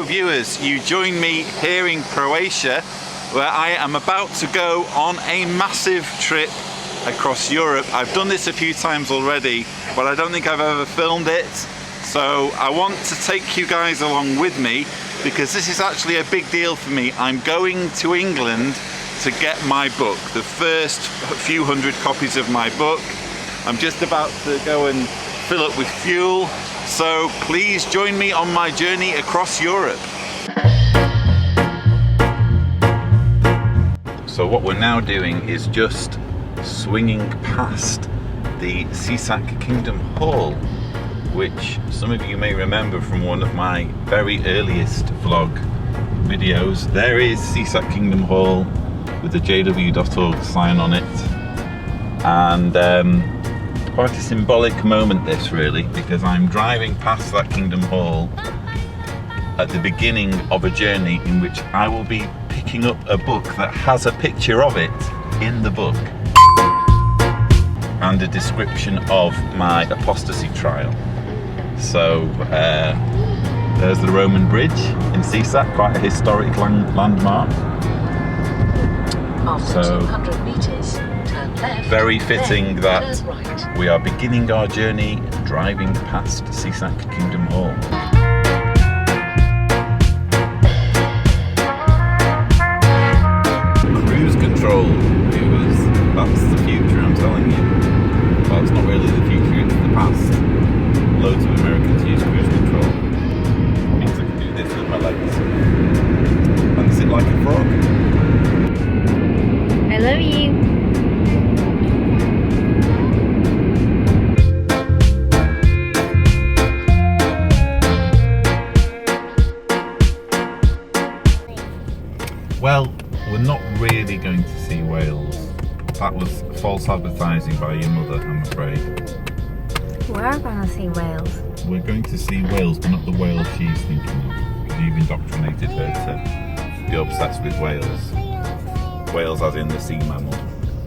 viewers, you join me here in Croatia, where I am about to go on a massive trip across Europe. I've done this a few times already, but I don't think I've ever filmed it. So I want to take you guys along with me because this is actually a big deal for me. I'm going to England to get my book, the first few hundred copies of my book. I'm just about to go and fill up with fuel. So please join me on my journey across Europe. So what we're now doing is just swinging past the Cedars Kingdom Hall, which some of you may remember from one of my very earliest vlog videos. There is Cedars Kingdom Hall with the jw.org sign on it, and quite a symbolic moment this really, because I'm driving past that Kingdom Hall at the beginning of a journey in which I will be picking up a book that has a picture of it in the book and a description of my apostasy trial. So there's the Roman Bridge in Cedars, quite a historic landmark. After So 200 meters, turn left, very fitting then that turn right. we are beginning our journey driving past Cedars Kingdom Hall. Cruise control, viewers. That's the future, I'm telling you. Well, it's not really the future, it's the past. Loads of Americans use cruise control. It means I can do this with my legs and sit like a frog. I love you. Well, we're not really going to see Wales. That was false advertising by your mother, I'm afraid. We're gonna see Wales. We're going to see Wales, but not the Wales she's thinking of, because you've indoctrinated her to be obsessed with Wales. Wales as in the sea mammal.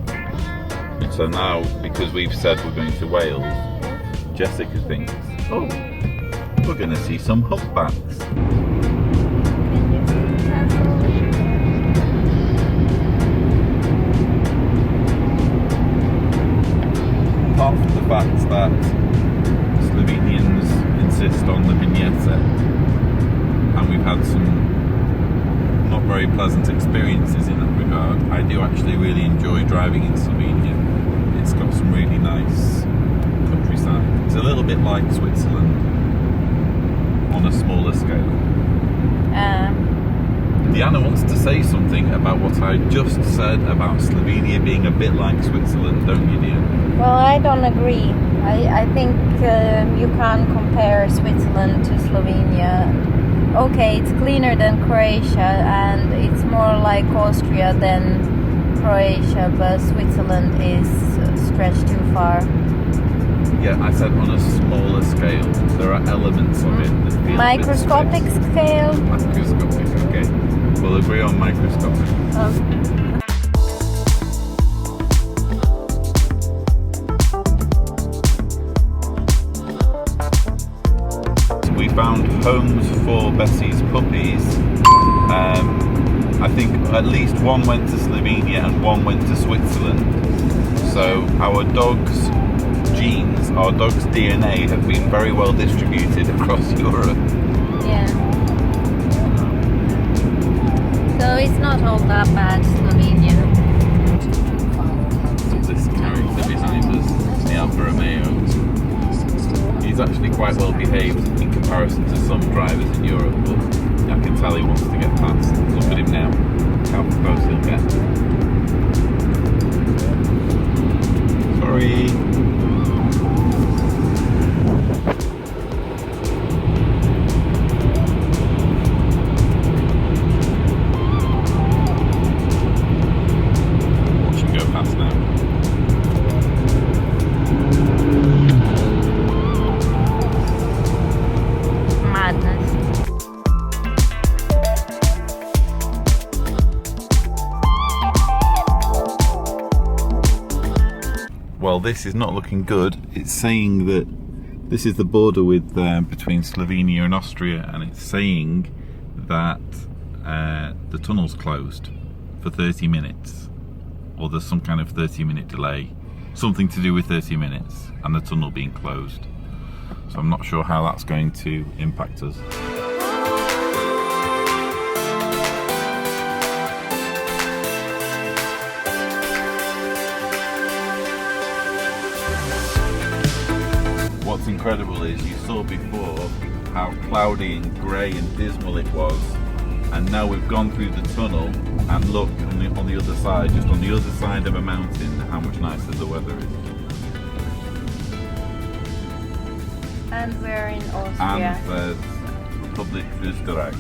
And so now, because we've said we're going to Wales, Jessica thinks, oh, we're going to see some humpbacks. Apart from the fact that Slovenians insist on the vignette, and we've had some not very pleasant experiences in that regard, I do actually really enjoy driving in Slovenia. It's got some really nice countryside. It's a little bit like Switzerland on a smaller scale. Diana wants to say something about what I just said about Slovenia being a bit like Switzerland, don't you, dear? Well, I don't agree. I think you can't compare Switzerland to Slovenia. Okay, it's cleaner than Croatia and it's more like Austria than Croatia, but Switzerland is stretched too far. Yeah, I said on a smaller scale. There are elements of it that feel Microscopic a bit scale? Microscopic, okay. We'll agree on microscopic. We found homes for Bessie's puppies. I think at least one went to Slovenia and one went to Switzerland. So our dog's genes, our dog's DNA have been very well distributed across Europe. Yeah. So it's not all that bad, Slovenia. This character behind us, the Alfa Romeo. He's actually quite well behaved in comparison to some drivers in Europe, but I can tell he wants to get past. Look at him now. How close he'll get. Sorry. Watch him go past now. Madness. Well, this is not looking good. It's saying that this is the border with between Slovenia and Austria, and it's saying that the tunnel's closed for 30 minutes, or there's some kind of 30-minute delay, something to do with 30 minutes and the tunnel being closed. So I'm not sure how that's going to impact us. What's incredible is you saw before how cloudy and grey and dismal it was, and now we've gone through the tunnel and look on the other side, just on the other side of a mountain, how much nicer the weather is. And we're in Austria. And there's Republic Österreich.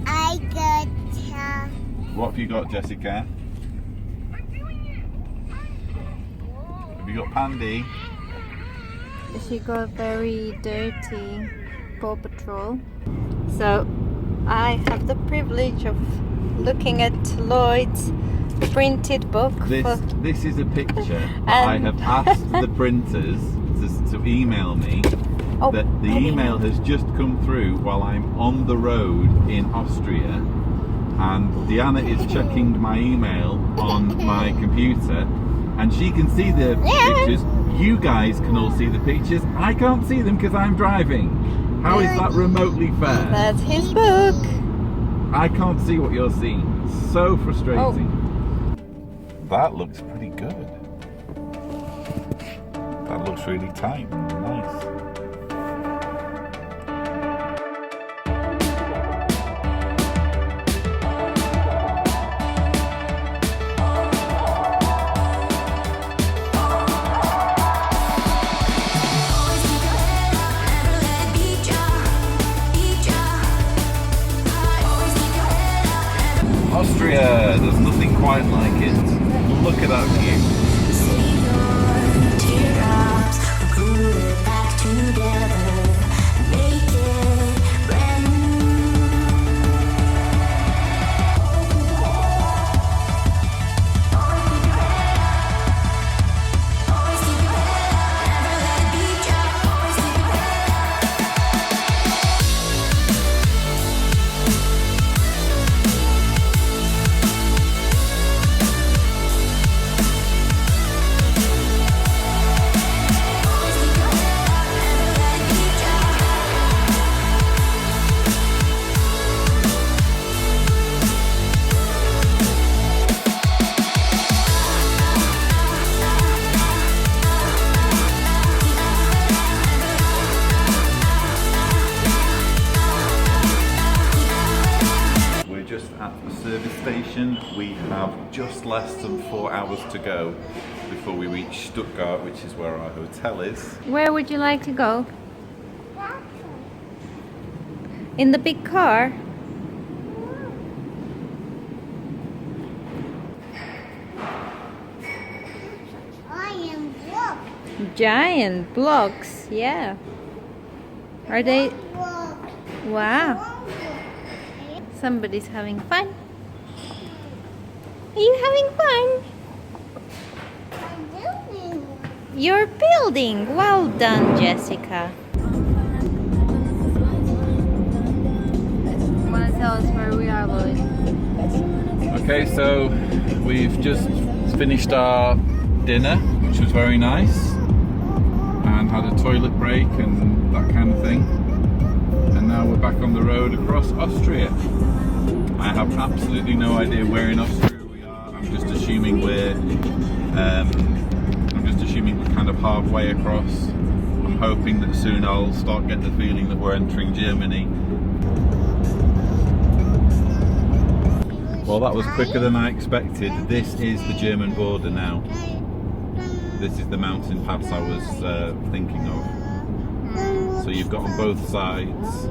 I got What have you got, Jessica? Have you got Pandy? She got very dirty Paw Patrol. So I have the privilege of looking at Lloyd's printed book. This is a picture that I have asked the printers to email me. That the email has just come through while I'm on the road in Austria, and Diana is checking my email on my computer, and she can see the pictures. You guys can all see the pictures. I can't see them because I'm driving. How is that remotely fair? That's his book. I can't see what you're seeing. So frustrating. That looks pretty good. That looks really tight. Nice. Austria, there's nothing quite like it. Look at that view. Station. We have just less than 4 hours to go before we reach Stuttgart, which is where our hotel is. Where would you like to go? In the big car? Giant blocks, yeah. Are they? Wow. Somebody's having fun. Are you having fun? You're building. Well done, Jessica. Want to tell us where we are, Lloyd? Okay, so we've just finished our dinner, which was very nice, and had a toilet break and that kind of thing. And now we're back on the road across Austria. I have absolutely no idea where in Austria we are. I'm just assuming we're kind of halfway across. I'm hoping that soon I'll start getting the feeling that we're entering Germany. Well, that was quicker than I expected. This is the German border now. This is the mountain pass I was thinking of. So you've got on both sides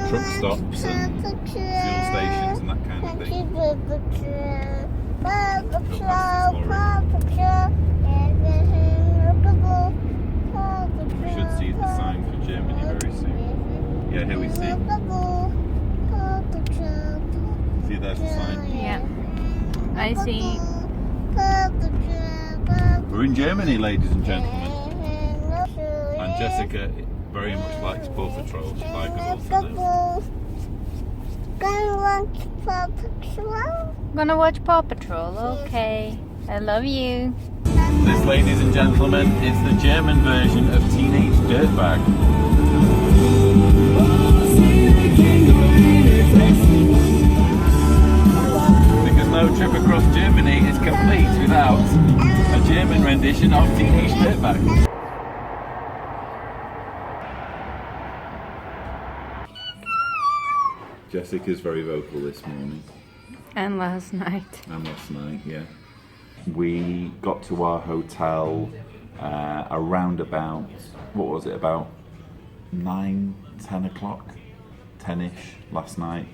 truck stops and fuel stations and that kind of thing. We should see the sign for Germany very soon. Yeah, here we see. See, there's the sign. Yeah, I see. We're in Germany, ladies and gentlemen. And Jessica very much likes Paw Patrol. Like us also. Gonna watch Paw Patrol. Gonna watch Paw Patrol, okay. I love you. This, ladies and gentlemen, is the German version of Teenage Dirtbag. Because no trip across Germany is complete without a German rendition of Teenage Dirtbag. Jessica's very vocal this morning. And last night. And last night, yeah. We got to our hotel around about, what was it, about 9, 10 o'clock? 10-ish last night.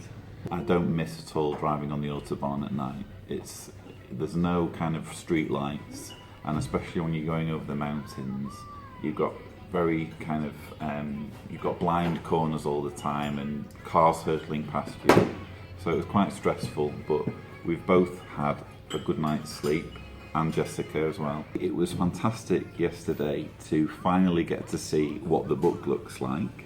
I don't miss at all driving on the Autobahn at night. There's no kind of street lights, and especially when you're going over the mountains, you've got very kind of, you've got blind corners all the time and cars hurtling past you. So it was quite stressful, but we've both had a good night's sleep, and Jessica as well. It was fantastic yesterday to finally get to see what the book looks like.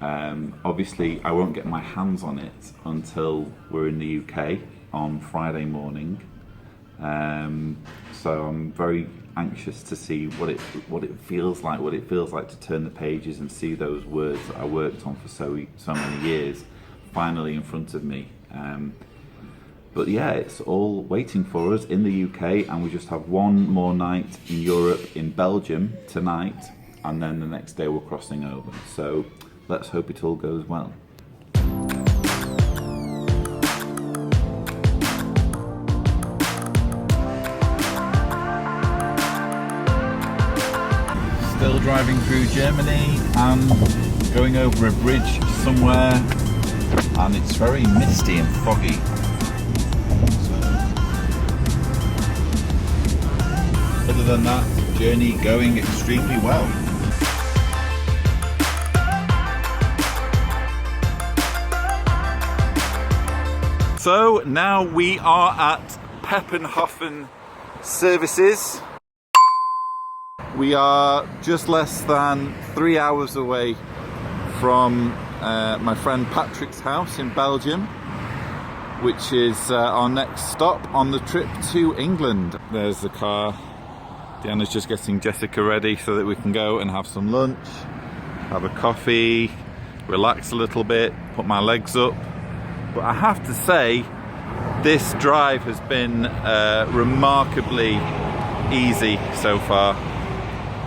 Obviously, I won't get my hands on it until we're in the UK on Friday morning. So I'm very anxious to see what it feels like, to turn the pages and see those words that I worked on for so many years finally in front of me. But yeah, it's all waiting for us in the UK, and we just have one more night in Europe, in Belgium tonight, and then the next day we're crossing over. So let's hope it all goes well. Still driving through Germany and going over a bridge somewhere, and it's very misty and foggy. Other than that, journey going extremely well. So now we are at Peppenhofen Services. We are just less than 3 hours away from my friend Patrick's house in Belgium, which is our next stop on the trip to England. There's the car. Deanna's just getting Jessica ready so that we can go and have some lunch, have a coffee, relax a little bit, put my legs up. But I have to say, this drive has been remarkably easy so far.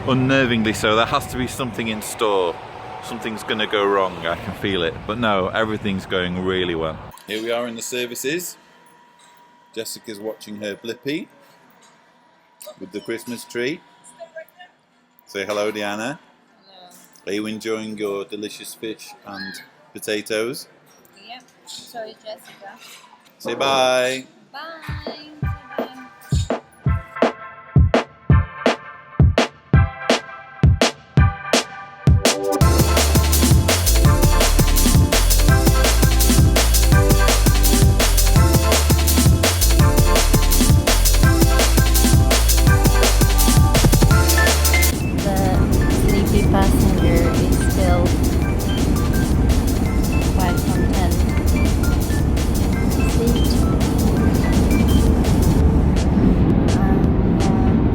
Unnervingly so. There has to be something in store. Something's going to go wrong, I can feel it. But no, everything's going really well. Here we are in the services. Jessica's watching her Blippi with the Christmas tree. Say hello, Deanna. Hello. Are you enjoying your delicious fish and potatoes? Yep. So is Jessica. Say bye. Bye. Passenger is still quite content in the seat.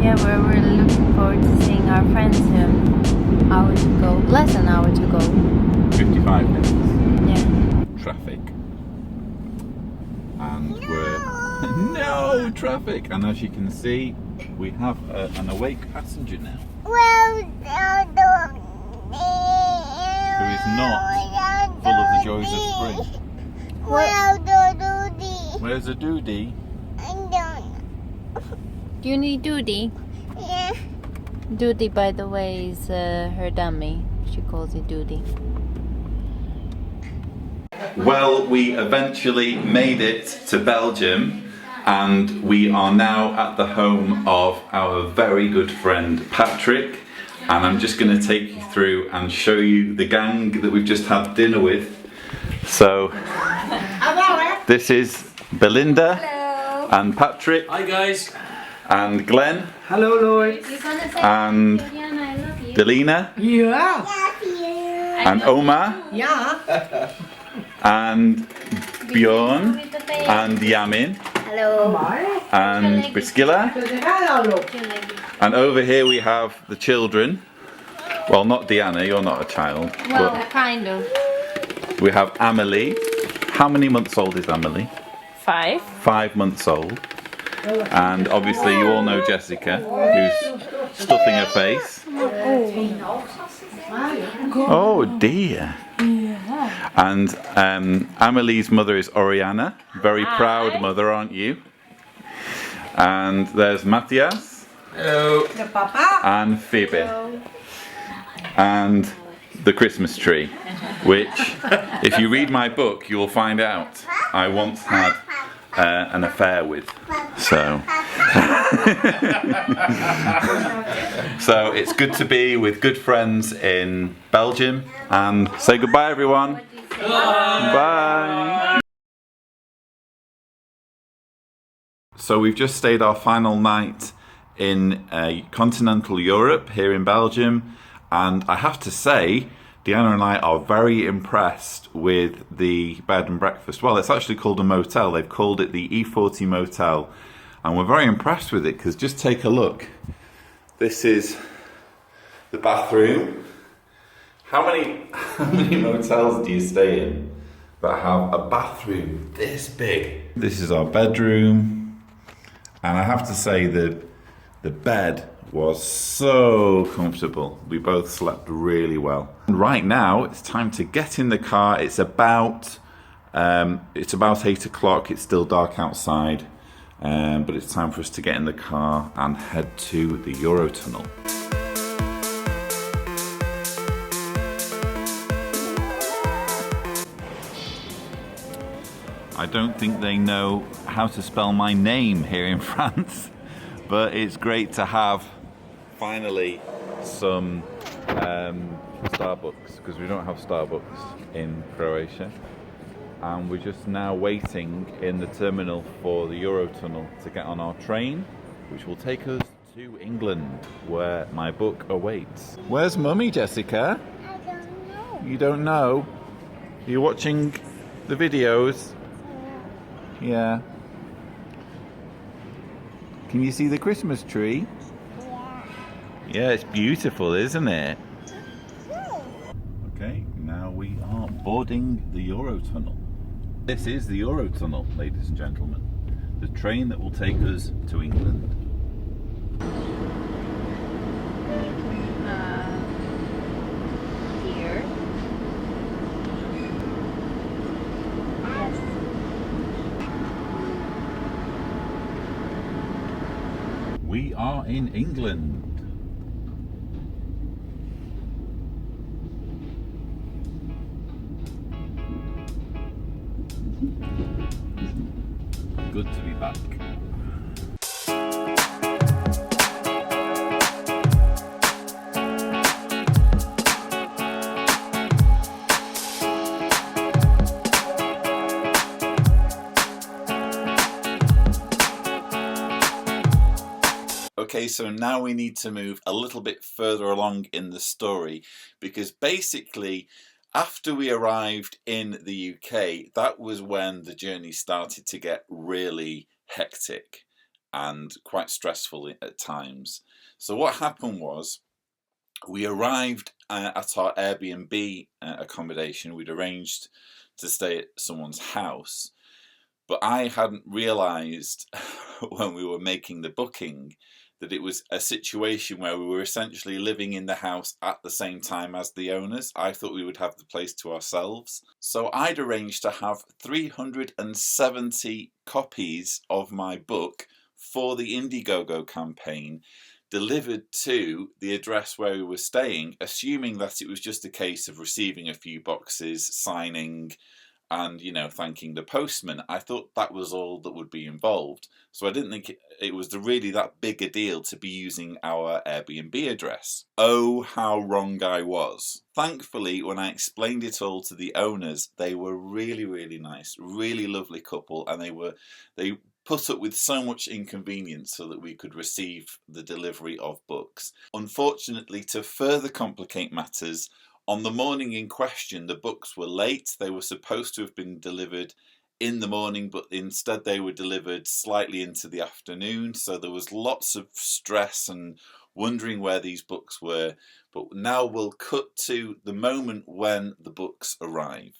Yeah, we're really looking forward to seeing our friends soon. Hour to go, less than an hour to go. 55 minutes. Yeah. Traffic. And we're... no traffic! And as you can see, we have an awake passenger now. Well, Who is not full of the joys of spring. Where's a doody? I don't know. Do you need Doody? Yeah. Doody, by the way, is her dummy. She calls it Doody. Well, we eventually made it to Belgium, and we are now at the home of our very good friend Patrick, and I'm just going to take you through and show you the gang that we've just had dinner with. So this is Belinda. Hello. And Patrick. Hi guys. And Glenn. Hello Lloyd. You're gonna say And Diana, I love you. Delina. Yeah. Happy and Omar, Ja. and Bjorn, and Yamin, Hello. and Priscilla. And over here we have the children. Well, not Diana, you're not a child. Well, kind of. But we have Amelie. How many months old is Amelie? 5. 5 months old. And obviously you all know Jessica, who's stuffing her face. Oh dear. And Amelie's mother is Oriana. Very proud mother, aren't you? And there's Matthias. De papa. And Phoebe. And the Christmas tree, which, if you read my book, you will find out I once had an affair with. So, so it's good to be with good friends in Belgium. And say goodbye, everyone. Bye. So we've just stayed our final night in continental Europe here in Belgium, and I have to say Diana and I are very impressed with the bed and breakfast. Well, it's actually called a motel. They've called it the E40 Motel, and we're very impressed with it because just take a look. This is the bathroom. How many motels do you stay in that have a bathroom this big? This is our bedroom, and I have to say the bed was so comfortable. We both slept really well. And right now it's time to get in the car. It's about 8 o'clock. It's still dark outside, but it's time for us to get in the car and head to the Eurotunnel. I don't think they know how to spell my name here in France, but it's great to have finally some Starbucks, because we don't have Starbucks in Croatia, and we're just now waiting in the terminal for the Eurotunnel to get on our train, which will take us to England, where my book awaits. Where's Mummy, Jessica? I don't know. You don't know? Are you watching the videos? Yeah. Can you see the Christmas tree? Yeah. Yeah, it's beautiful, isn't it? Okay, now we are boarding the Eurotunnel. This is the Eurotunnel, ladies and gentlemen. The train that will take us to England. Here. We are in England. Good to be back. Okay, so now we need to move a little bit further along in the story, because basically after we arrived in the UK, that was when the journey started to get really hectic and quite stressful at times. So what happened was, we arrived at our Airbnb accommodation. We'd arranged to stay at someone's house, but I hadn't realised when we were making the booking that it was a situation where we were essentially living in the house at the same time as the owners. I thought we would have the place to ourselves. So I'd arranged to have 370 copies of my book for the Indiegogo campaign delivered to the address where we were staying, assuming that it was just a case of receiving a few boxes, signing, and, you know, thanking the postman. I thought that was all that would be involved. So I didn't think it was really that big a deal to be using our Airbnb address. Oh, how wrong I was. Thankfully, when I explained it all to the owners, they were really, really nice, really lovely couple, and they put up with so much inconvenience so that we could receive the delivery of books. Unfortunately, to further complicate matters, On the morning in question, the books were late. They were supposed to have been delivered in the morning, but instead they were delivered slightly into the afternoon. So there was lots of stress and wondering where these books were. But now we'll cut to the moment when the books arrive.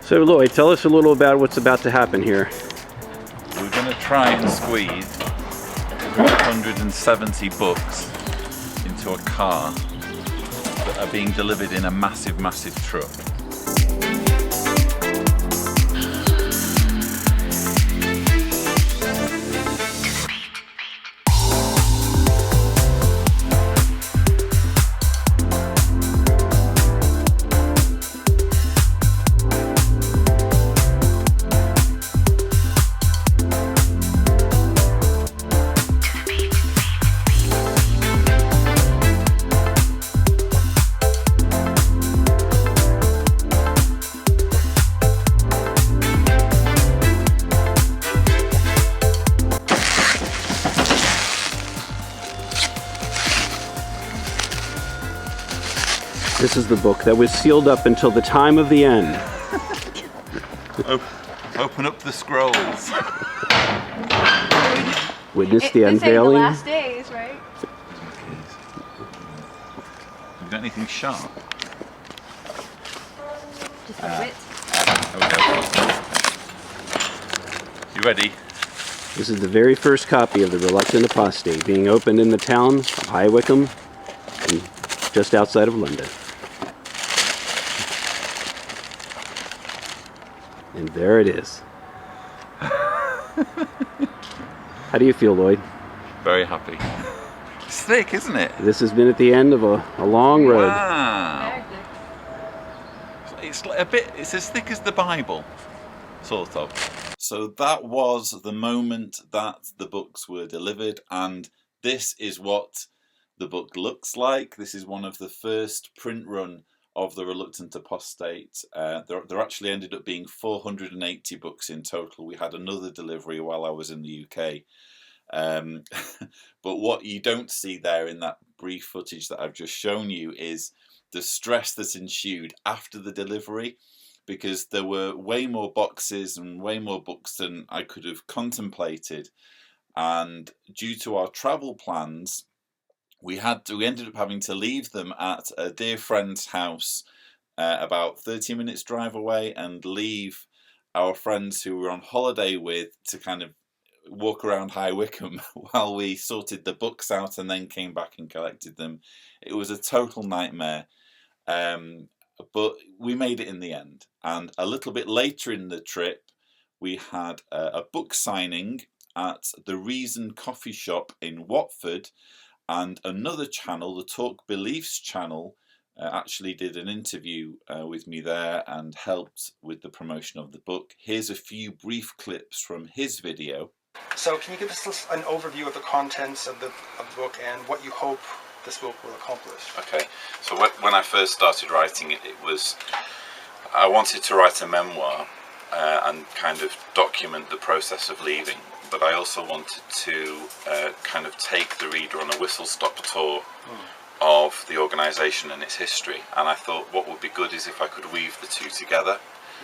So Lloyd, tell us a little about what's about to happen here. We're going to try and squeeze 370 books into a car that are being delivered in a massive, massive truck. This is the book that was sealed up until the time of the end. Open up the scrolls. Witness the unveiling. The last days, right? You got anything sharp? Just a bit. There we go. You ready? This is the very first copy of The Reluctant Apostate, being opened in the town of High Wycombe, and just outside of London. And there it is. How do you feel, Lloyd? Very happy. It's thick, isn't it? This has been at the end of a long road. Wow. It's a bit. It's as thick as the Bible, sort of. So that was the moment that the books were delivered, and this is what the book looks like. This is one of the first print run of The Reluctant Apostate. There actually ended up being 480 books in total. We had another delivery while I was in the UK. But what you don't see there in that brief footage that I've just shown you is the stress that ensued after the delivery, because there were way more boxes and way more books than I could have contemplated. And due to our travel plans, we ended up having to leave them at a dear friend's house about 30 minutes drive away, and leave our friends who we were on holiday with to kind of walk around High Wycombe while we sorted the books out and then came back and collected them. It was a total nightmare, but we made it in the end. And a little bit later in the trip, we had a book signing at the Reason Coffee Shop in Watford. And another channel, the Talk Beliefs channel, actually did an interview with me there and helped with the promotion of the book. Here's a few brief clips from his video. So can you give us an overview of the contents of the book and what you hope this book will accomplish? Okay, so when I first started writing it, I wanted to write a memoir and kind of document the process of leaving. But I also wanted to kind of take the reader on a whistle-stop tour of the organisation and its history. And I thought what would be good is if I could weave the two together,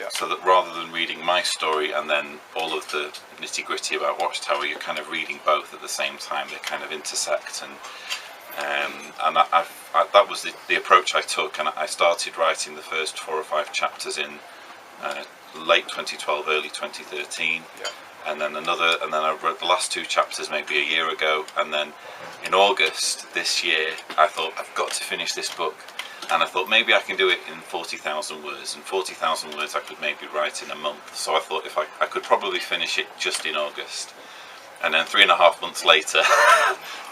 so that rather than reading my story and then all of the nitty-gritty about Watchtower, you're kind of reading both at the same time. They kind of intersect, and that was the approach I took. And I started writing the first 4 or 5 chapters in late 2012, early 2013. And then I wrote the last 2 chapters maybe a year ago, and then in August this year I thought I've got to finish this book, and I thought maybe I can do it in 40,000 words, and 40,000 words I could maybe write in a month. So I thought if I could probably finish it just in August, and then 3.5 months later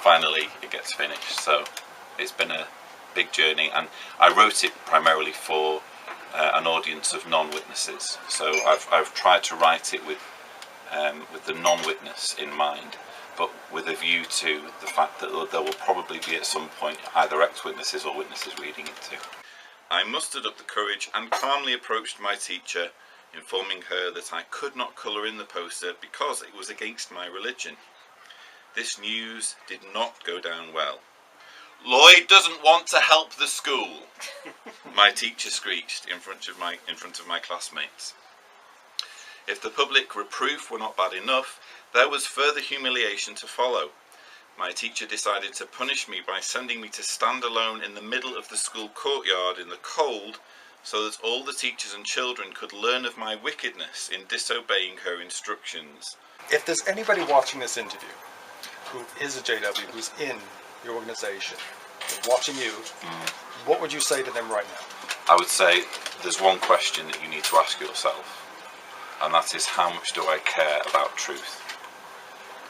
finally it gets finished. So it's been a big journey, and I wrote it primarily for an audience of non-witnesses. So I've tried to write it with the non-witness in mind, but with a view to the fact that there will probably be at some point either ex-witnesses or witnesses reading it too. I mustered up the courage and calmly approached my teacher, informing her that I could not colour in the poster because it was against my religion. This news did not go down well. "Lloyd doesn't want to help the school," my teacher screeched in front of my classmates. If the public reproof were not bad enough, there was further humiliation to follow. My teacher decided to punish me by sending me to stand alone in the middle of the school courtyard in the cold, so that all the teachers and children could learn of my wickedness in disobeying her instructions. If there's anybody watching this interview who is a JW, who's in your organization, watching you, what would you say to them right now? I would say there's one question that you need to ask yourself, and that is, how much do I care about truth?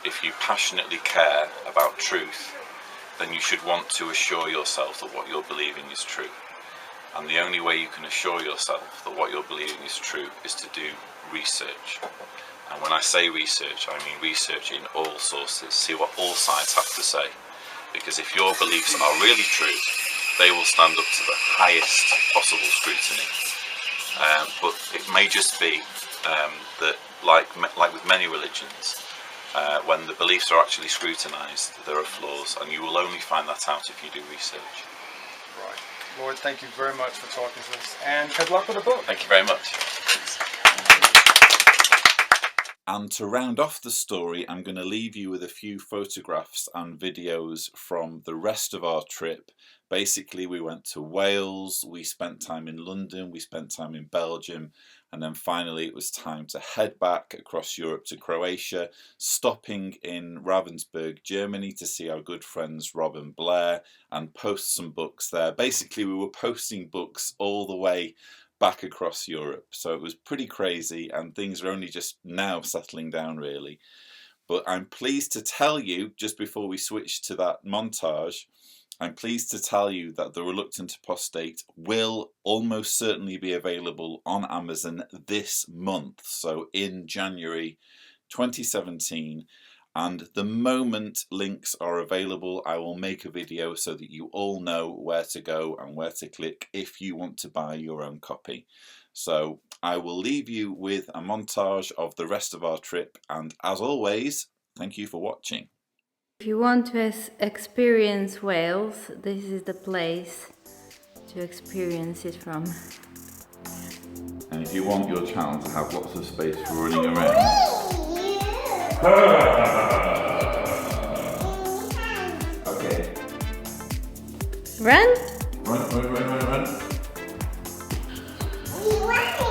If you passionately care about truth, then you should want to assure yourself that what you're believing is true. And the only way you can assure yourself that what you're believing is true is to do research. And when I say research, I mean research in all sources, see what all sides have to say. Because if your beliefs are really true, they will stand up to the highest possible scrutiny. But it may just be that, like with many religions, when the beliefs are actually scrutinised, there are flaws, and you will only find that out if you do research. Right. Lloyd, thank you very much for talking to us, and good luck with the book. Thank you very much. And to round off the story, I'm going to leave you with a few photographs and videos from the rest of our trip. Basically, we went to Wales, we spent time in London, we spent time in Belgium, and then finally it was time to head back across Europe to Croatia, stopping in Ravensburg, Germany to see our good friends Rob and Blair and post some books there. Basically, we were posting books all the way back across Europe, so it was pretty crazy, and things are only just now settling down really. But I'm pleased to tell you, just before we switch to that montage, I'm pleased to tell you that The Reluctant Apostate will almost certainly be available on Amazon this month, so in January 2017. And the moment links are available, I will make a video so that you all know where to go and where to click if you want to buy your own copy. So I will leave you with a montage of the rest of our trip, and as always, thank you for watching. If you want to experience Wales, this is the place to experience it from. And if you want your child to have lots of space for running around, okay. Run! Run. You want